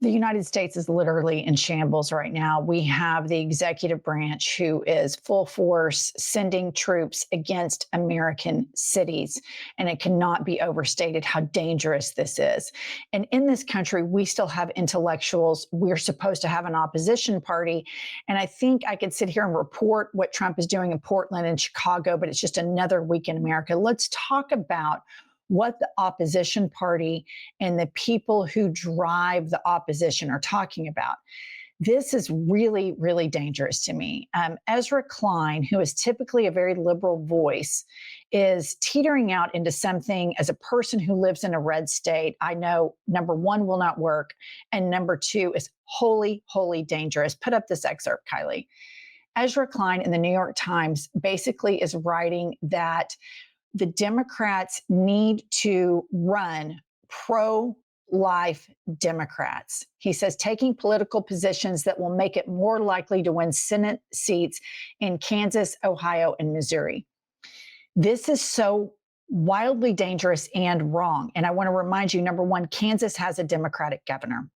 The United States is literally in shambles right now. We have the executive branch who is full force sending troops against American cities. And it cannot be overstated how dangerous this is. And in this country, we still have intellectuals. We're supposed to have an opposition party. And I think I could sit here and report what Trump is doing in Portland and Chicago, but it's just another week in America. Let's talk about what the opposition party and the people who drive the opposition are talking about. This is really, really dangerous to me. Ezra Klein, who is typically a very liberal voice, is teetering out into something as a person who lives in a red state. I know, number one, will not work. And number two is wholly, wholly dangerous. Put up this excerpt, Kylie. Ezra Klein in the New York Times basically is writing that the Democrats need to run pro-life Democrats. He says taking political positions that will make it more likely to win Senate seats in Kansas, Ohio, and Missouri. This is so wildly dangerous and wrong. And I want to remind you, number one, Kansas has a Democratic governor.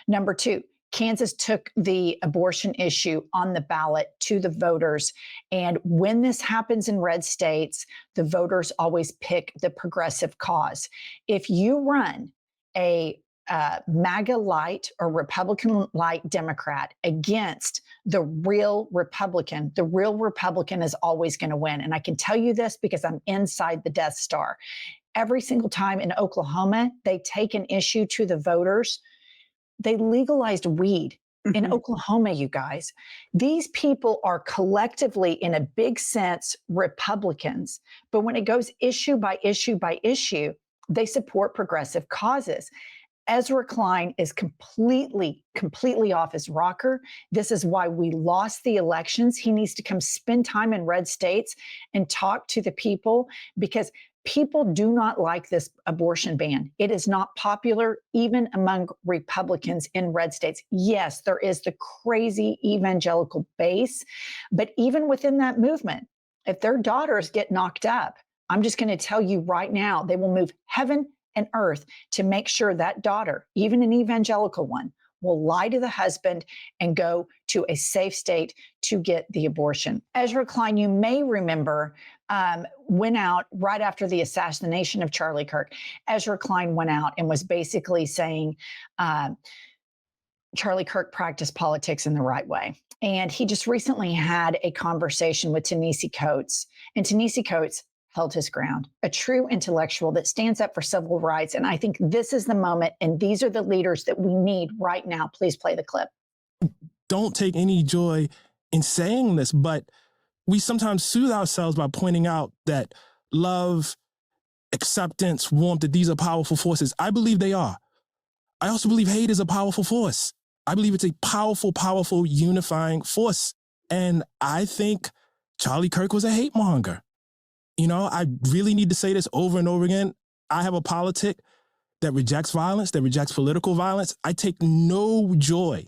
Number two, Kansas took the abortion issue on the ballot to the voters. And when this happens in red states, the voters always pick the progressive cause. If you run a MAGA light or Republican light Democrat against the real Republican is always going to win. And I can tell you this because I'm inside the Death Star. Every single time in Oklahoma, they take an issue to the voters. They legalized weed in Oklahoma, you guys. These people are collectively, in a big sense, Republicans. But when it goes issue by issue by issue, they support progressive causes. Ezra Klein is completely off his rocker. This is why we lost the elections. He needs to come spend time in red states and talk to the people, because people do not like this abortion ban. It is not popular even among Republicans in red states. Yes, there is the crazy evangelical base, but even within that movement, if their daughters get knocked up, I'm just going to tell you right now, they will move heaven and earth to make sure that daughter, even an evangelical one, will lie to the husband and go to a safe state to get the abortion. Ezra Klein, you may remember, went out right after the assassination of Charlie Kirk. Ezra Klein went out and was basically saying Charlie Kirk practiced politics in the right way. And he just recently had a conversation with Ta-Nehisi Coates, and Ta-Nehisi Coates held his ground, a true intellectual that stands up for civil rights. And I think this is the moment, and these are the leaders that we need right now. Please play the clip. Don't take any joy in saying this, but we sometimes soothe ourselves by pointing out that love, acceptance, warmth, that these are powerful forces. I believe they are. I also believe hate is a powerful force. I believe it's a powerful, powerful unifying force. And I think Charlie Kirk was a hate monger. You know, I really need to say this over and over again. I have a politic that rejects violence, that rejects political violence. I take no joy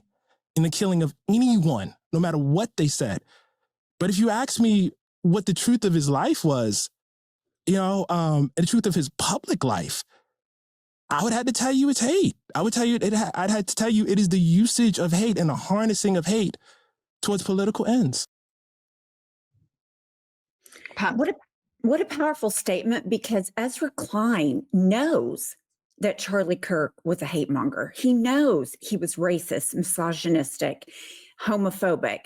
in the killing of anyone, no matter what they said. But if you ask me what the truth of his life was, you know, the truth of his public life, I would have to tell you it's hate. I would tell you, I'd have to tell you it is the usage of hate and the harnessing of hate towards political ends. What a powerful statement, because Ezra Klein knows that Charlie Kirk was a hate monger. He knows he was racist, misogynistic, homophobic.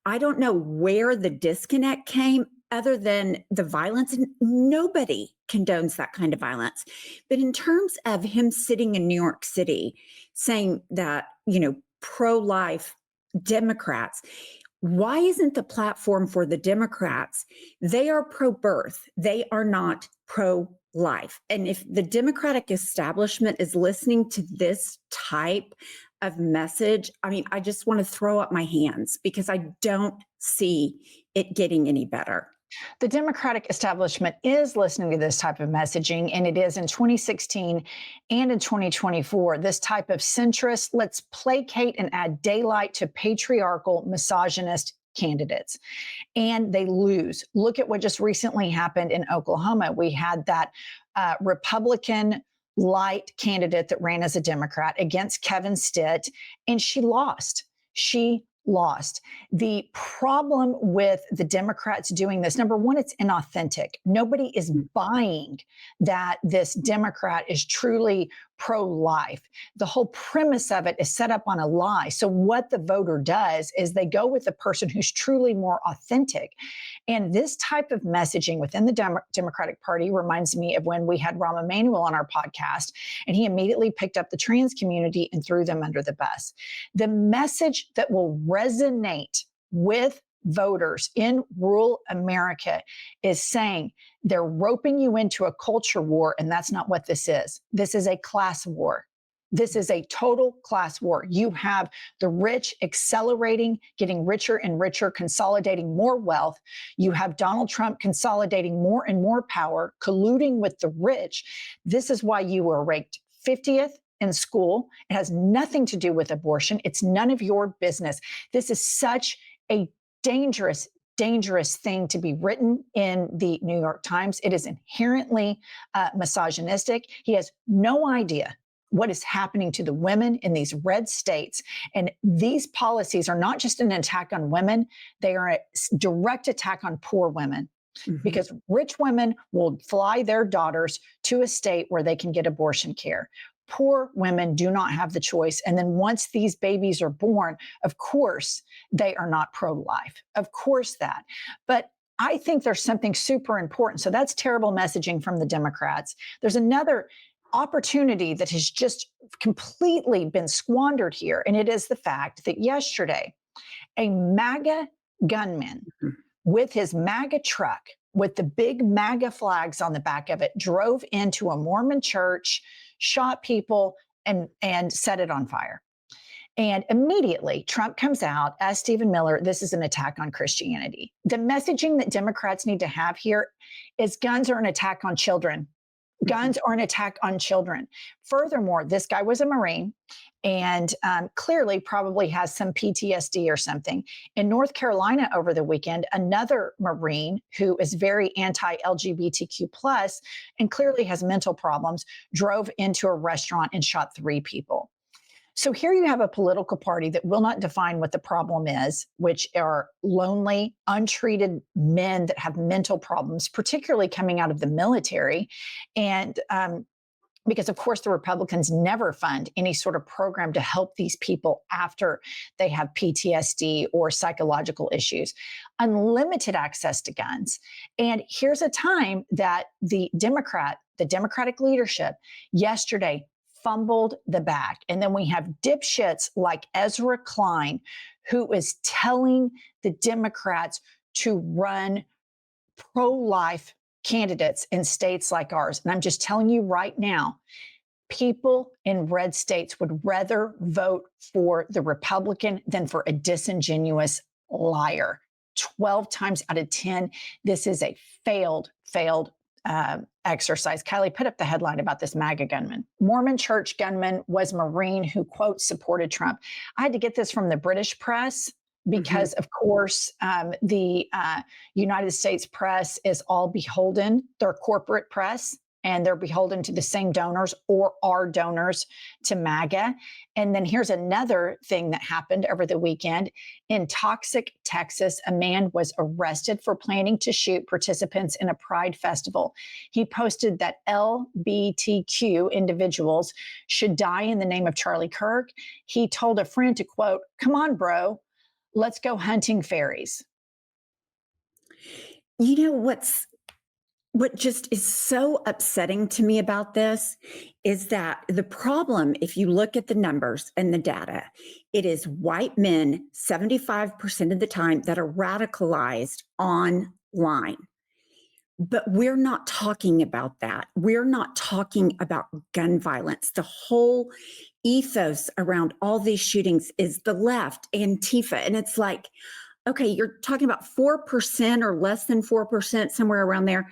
I don't know where the disconnect came other than the violence, and nobody condones that kind of violence. But in terms of him sitting in New York City saying that, you know, pro-life Democrats, why isn't the platform for the Democrats? They are pro-birth. They are not pro-life. And if the Democratic establishment is listening to this type of message, I mean, I just want to throw up my hands, because I don't see it getting any better. The Democratic establishment is listening to this type of messaging, and it is in 2016 and in 2024. This type of centrist, let's placate and add daylight to patriarchal, misogynist candidates. And they lose. Look at what just recently happened in Oklahoma. We had that Republican light candidate that ran as a Democrat against Kevin Stitt, and she lost. She lost. The problem with the Democrats doing this, number one, it's inauthentic. Nobody is buying that this Democrat is truly pro-life. The whole premise of it is set up on a lie. So what the voter does is they go with the person who's truly more authentic. And this type of messaging within the Democratic Party reminds me of when we had Rahm Emanuel on our podcast, and he immediately picked up the trans community and threw them under the bus. The message that will resonate with voters in rural America is saying they're roping you into a culture war, and that's not what this is. This is a class war. This is a total class war. You have the rich accelerating, getting richer and richer, consolidating more wealth. You have Donald Trump consolidating more and more power, colluding with the rich. This is why you were ranked 50th in school. It has nothing to do with abortion. It's none of your business. This is such a dangerous thing to be written in the New York Times. It is inherently misogynistic. He has no idea what is happening to the women in these red states. And these policies are not just an attack on women, they are a direct attack on poor women. Because rich women will fly their daughters to a state where they can get abortion care. Poor women do not have the choice. And then once these babies are born, of course, they are not pro-life. Of course that. But I think there's something super important. So that's terrible messaging from the Democrats. There's another opportunity that has just completely been squandered here. And it is the fact that yesterday, a MAGA gunman with his MAGA truck with the big MAGA flags on the back of it drove into a Mormon church, shot people, and set it on fire. And immediately Trump comes out as Stephen Miller, this is an attack on Christianity. The messaging that Democrats need to have here is guns are an attack on children. Guns are an attack on children. Furthermore, this guy was a Marine and clearly probably has some PTSD or something. In North Carolina over the weekend, another Marine who is very anti-LGBTQ plus and clearly has mental problems drove into a restaurant and shot 3 people. So here you have a political party that will not define what the problem is, which are lonely, untreated men that have mental problems, particularly coming out of the military. And because, of course, the Republicans never fund any sort of program to help these people after they have PTSD or psychological issues. Unlimited access to guns. And here's a time that the Democratic leadership yesterday fumbled the bag. And then we have dipshits like Ezra Klein, who is telling the Democrats to run pro-life candidates in states like ours. And I'm just telling you right now, people in red states would rather vote for the Republican than for a disingenuous liar. 12 times out of 10, this is a failed exercise. Kylie, put up the headline about this MAGA gunman. Mormon church gunman was Marine who, quote, supported Trump. I had to get this from the British press because, of course, the United States press is all beholden, their corporate press, and they're beholden to the same donors or are donors to MAGA. And then here's another thing that happened over the weekend. In Toxic, Texas, a man was arrested for planning to shoot participants in a pride festival. He posted that LGBTQ individuals should die in the name of Charlie Kirk. He told a friend to, quote, "Come on, bro, let's go hunting fairies." You know, what just is so upsetting to me about this is that the problem, if you look at the numbers and the data, it is white men 75% of the time that are radicalized online. But we're not talking about that. We're not talking about gun violence. The whole ethos around all these shootings is the left, Antifa. And it's like, okay, you're talking about 4% or less than 4%, somewhere around there.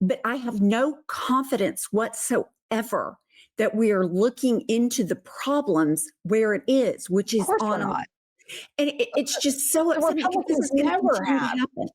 But I have no confidence whatsoever that we are looking into the problems where it is, which is Of course on. we're not. And it's just so The upsetting because this Republicans is going to never continue to have. happen.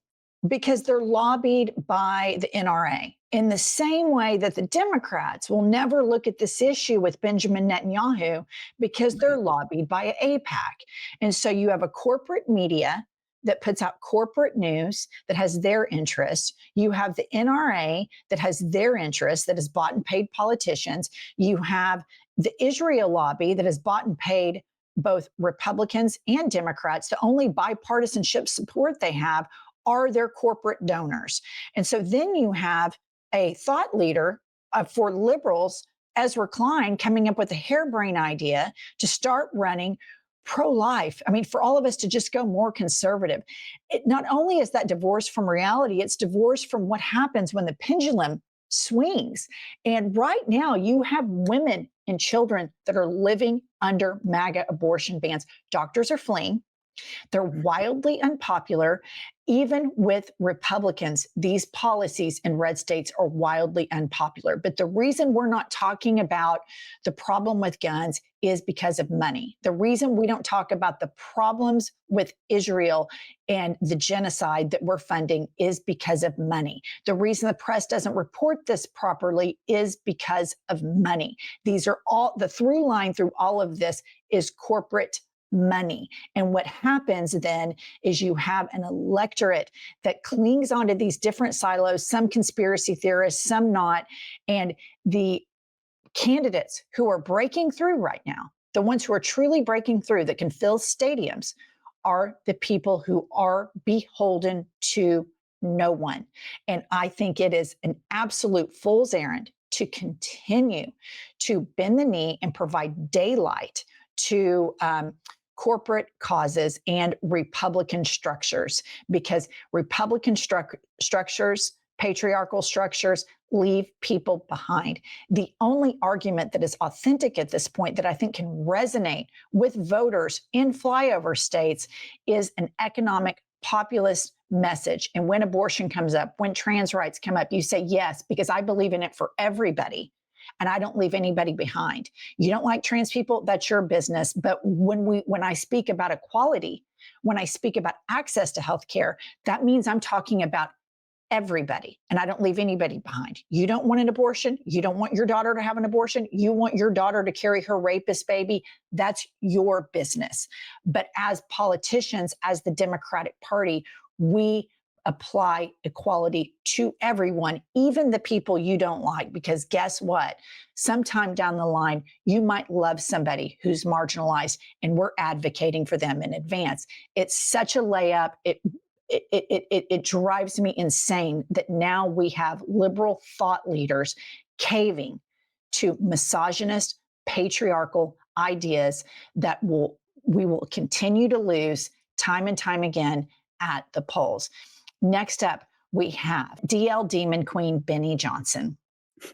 Because they're lobbied by the NRA. In the same way that the Democrats will never look at this issue with Benjamin Netanyahu because they're lobbied by AIPAC. And so you have a corporate media that puts out corporate news that has their interests. You have the NRA that has their interests, that has bought and paid politicians. You have the Israel lobby that has bought and paid both Republicans and Democrats. The only bipartisanship support they have are their corporate donors. And so then you have a thought leader for liberals, Ezra Klein, coming up with a harebrained idea to start running pro-life. I mean, for all of us to just go more conservative. It not only is that divorce from reality, it's divorce from what happens when the pendulum swings. And right now you have women and children that are living under MAGA abortion bans. Doctors are fleeing. They're wildly unpopular. Even with Republicans, these policies in red states are wildly unpopular. But the reason we're not talking about the problem with guns is because of money. The reason we don't talk about the problems with Israel and the genocide that we're funding is because of money. The reason the press doesn't report this properly is because of money. These are all the through line through all of this is corporate money. And what happens then is you have an electorate that clings onto these different silos, some conspiracy theorists, some not. And the candidates who are breaking through right now, the ones who are truly breaking through that can fill stadiums, are the people who are beholden to no one. And I think it is an absolute fool's errand to continue to bend the knee and provide daylight to corporate causes and Republican structures, because Republican structures, patriarchal structures, leave people behind. The only argument that is authentic at this point that I think can resonate with voters in flyover states is an economic populist message. And when abortion comes up, when trans rights come up, you say yes, because I believe in it for everybody. And I don't leave anybody behind. You don't like trans people, that's your business. But when I speak about equality, when I speak about access to healthcare, that means I'm talking about everybody, and I don't leave anybody behind. You don't want an abortion. You don't want your daughter to have an abortion. You want your daughter to carry her rapist baby. That's your business. But as politicians, as the Democratic Party, we apply equality to everyone, even the people you don't like, because guess what? Sometime down the line, you might love somebody who's marginalized, and we're advocating for them in advance. It's such a layup. It drives me insane that now we have liberal thought leaders caving to misogynist, patriarchal ideas that we will continue to lose time and time again at the polls. Next up, we have DL Demon Queen Benny Johnson.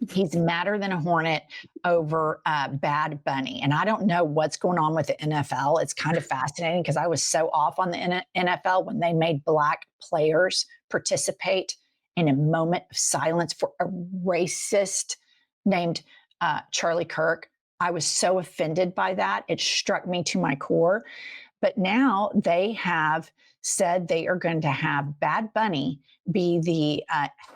He's madder than a hornet over Bad Bunny. And I don't know what's going on with the NFL. It's kind of fascinating because I was so off on the NFL when they made Black players participate in a moment of silence for a racist named Charlie Kirk. I was so offended by that. It struck me to my core. But now they have said they are going to have Bad Bunny be the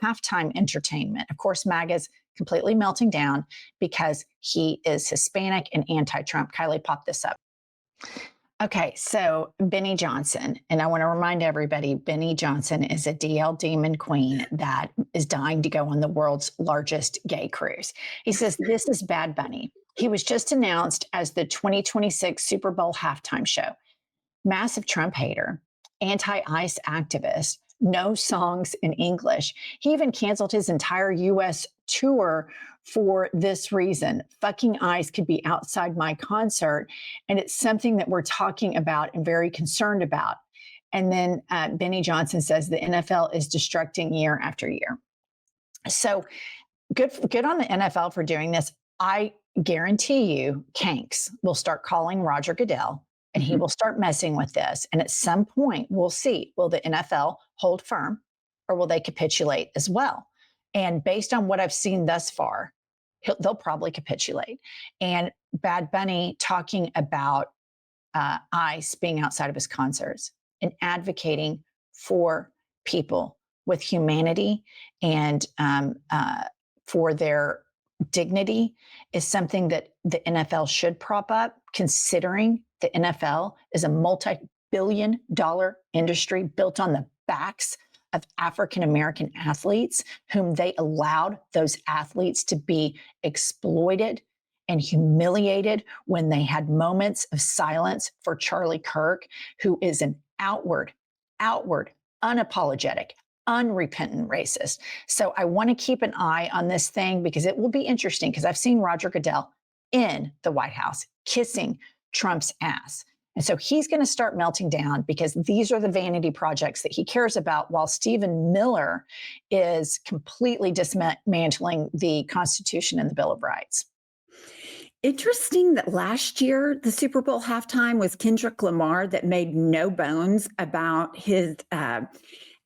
halftime entertainment. Of course, MAGA's completely melting down because he is Hispanic and anti-Trump. Kylie, pop this up. Okay, so Benny Johnson, and I want to remind everybody, Benny Johnson is a DL Demon Queen that is dying to go on the world's largest gay cruise. He says, this is Bad Bunny. He was just announced as the 2026 Super Bowl halftime show. Massive Trump hater, anti-ICE activist, no songs in English. He even canceled his entire U.S. tour for this reason. Fucking ICE could be outside my concert. And it's something that we're talking about and very concerned about. And then Benny Johnson says the NFL is destructing year after year. So good on the NFL for doing this. I guarantee you Kanks will start calling Roger Goodell and he will start messing with this. And at some point, we'll see, will the NFL hold firm or will they capitulate as well? And based on what I've seen thus far, they'll probably capitulate. And Bad Bunny talking about ICE being outside of his concerts and advocating for people with humanity and for their dignity is something that the NFL should prop up, considering the NFL is a multi-billion-dollar industry built on the backs of African-American athletes, whom they allowed those athletes to be exploited and humiliated when they had moments of silence for Charlie Kirk, who is an outward, unapologetic, unrepentant racist. So I want to keep an eye on this thing because it will be interesting, because I've seen Roger Goodell in the White House kissing Trump's ass. And so he's going to start melting down because these are the vanity projects that he cares about, while Stephen Miller is completely dismantling the Constitution and the Bill of Rights. Interesting that last year, the Super Bowl halftime was Kendrick Lamar, that made no bones about his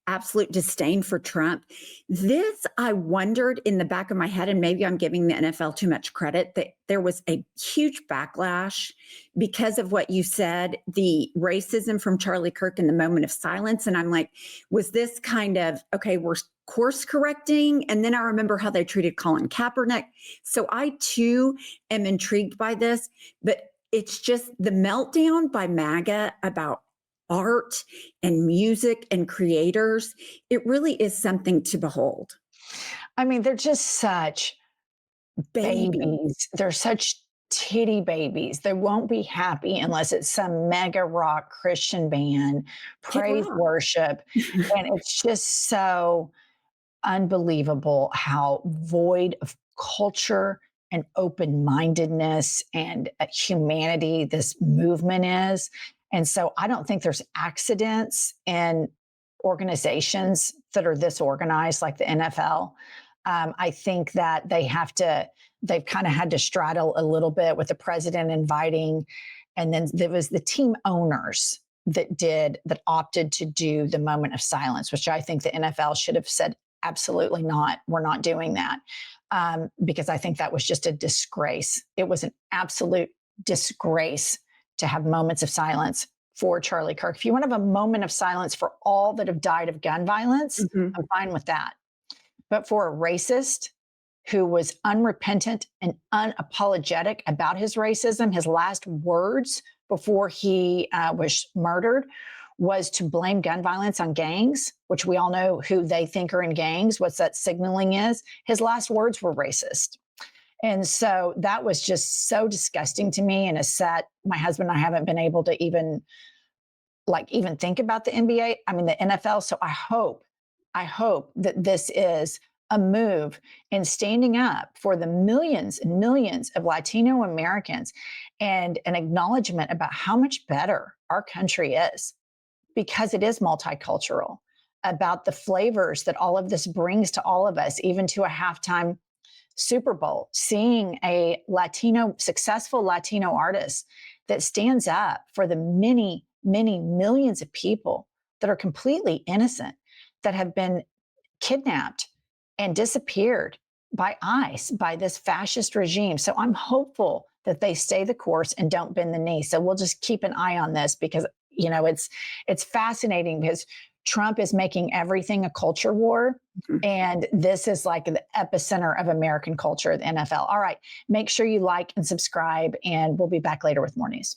absolute disdain for Trump. This, I wondered in the back of my head, and maybe I'm giving the NFL too much credit, that there was a huge backlash because of what you said, the racism from Charlie Kirk in the moment of silence. And I'm like, was this kind of, okay, we're course correcting? And then I remember how they treated Colin Kaepernick. So I too am intrigued by this, but it's just the meltdown by MAGA about art and music and creators. It really is something to behold. I mean, they're just such babies. They're such titty babies. They won't be happy unless it's some mega rock Christian band, praise worship. And it's just so unbelievable how void of culture and open-mindedness and humanity this movement is. And so I don't think there's accidents in organizations that are this organized, like the NFL. I think that they've kind of had to straddle a little bit with the president inviting, and then there was the team owners that opted to do the moment of silence, which I think the NFL should have said, absolutely not. We're not doing that. Because I think that was just a disgrace. It was an absolute disgrace to have moments of silence for Charlie Kirk. If you want to have a moment of silence for all that have died of gun violence, I'm fine with that. But for a racist who was unrepentant and unapologetic about his racism, his last words before he was murdered was to blame gun violence on gangs, which we all know who they think are in gangs, what that signaling is. His last words were racist. And so that was just so disgusting to me, and a set. My husband and I haven't been able to even think about the NBA, the NFL. So I hope that this is a move in standing up for the millions and millions of Latino Americans, and an acknowledgement about how much better our country is, because it is multicultural, about the flavors that all of this brings to all of us, even to a halftime Super Bowl, seeing a successful Latino artist that stands up for the many, many millions of people that are completely innocent, that have been kidnapped and disappeared by ICE, by this fascist regime. So I'm hopeful that they stay the course and don't bend the knee. So we'll just keep an eye on this, because it's fascinating, because Trump is making everything a culture war. And this is like the epicenter of American culture, the NFL. All right. Make sure you like and subscribe, and we'll be back later with more news.